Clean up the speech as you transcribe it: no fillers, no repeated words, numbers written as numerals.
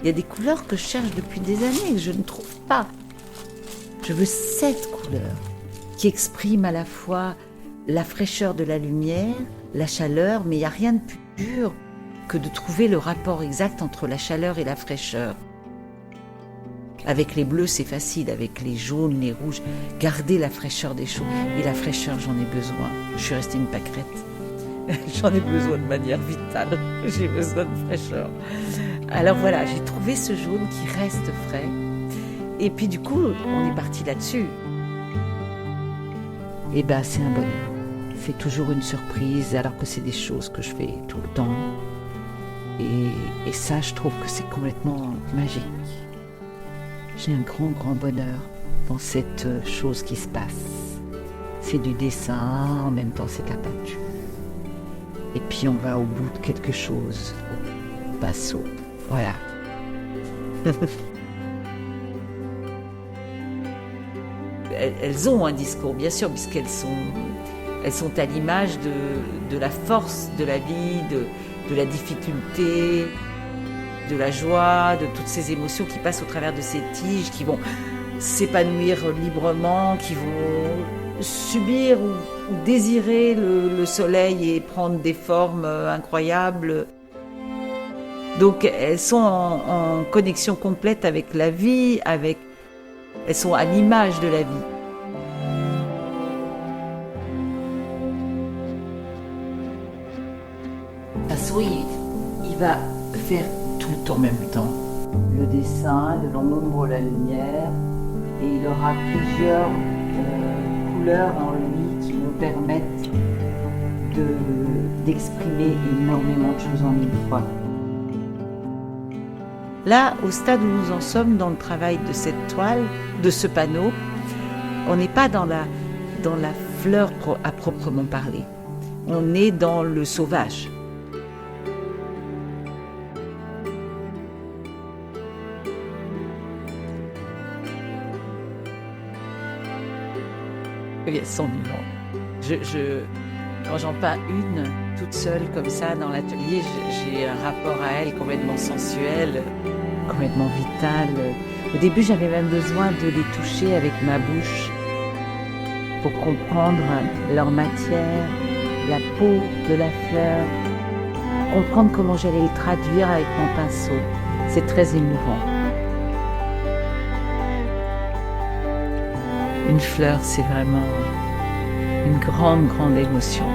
Il y a des couleurs que je cherche depuis des années et que je ne trouve pas. Je veux cette couleur qui exprime à la fois la fraîcheur de la lumière, la chaleur, mais il n'y a rien de plus dur que de trouver le rapport exact entre la chaleur et la fraîcheur. Avec les bleus, c'est facile, avec les jaunes, les rouges, garder la fraîcheur des choses. Et la fraîcheur, j'en ai besoin. Je suis restée une pâquerette. J'en ai besoin de manière vitale. J'ai besoin de fraîcheur. Alors voilà, j'ai trouvé ce jaune qui reste frais. Et puis du coup, on est parti là-dessus. Et ben, c'est un bonheur. C'est toujours une surprise, alors que c'est des choses que je fais tout le temps. Et ça, je trouve que c'est complètement magique. J'ai un grand, grand bonheur dans cette chose qui se passe. C'est du dessin, en même temps c'est de la peinture. Et puis on va au bout de quelque chose, au pinceau. Voilà. Elles ont un discours, bien sûr, puisqu'elles sont à l'image de la force de la vie, de la difficulté, de la joie, de toutes ces émotions qui passent au travers de ces tiges, qui vont s'épanouir librement, qui vont subir ou désirer le soleil et prendre des formes incroyables. Donc elles sont en connexion complète avec la vie, elles sont à l'image de la vie. Parce que oui, il va faire tout en même temps. Le dessin, de l'ombre, la lumière, et il aura plusieurs couleurs en lui qui vont permettre d'exprimer énormément de choses en une fois. Là, au stade où nous en sommes dans le travail de cette toile, de ce panneau, on n'est pas dans la fleur à proprement parler. On est dans le sauvage. Elles sont vivantes. Quand j'en peins une toute seule comme ça dans l'atelier, j'ai un rapport à elle complètement sensuel, complètement vital. Au début, j'avais même besoin de les toucher avec ma bouche pour comprendre leur matière, la peau de la fleur, comprendre comment j'allais le traduire avec mon pinceau. C'est très émouvant. Une fleur, c'est vraiment une grande, grande émotion.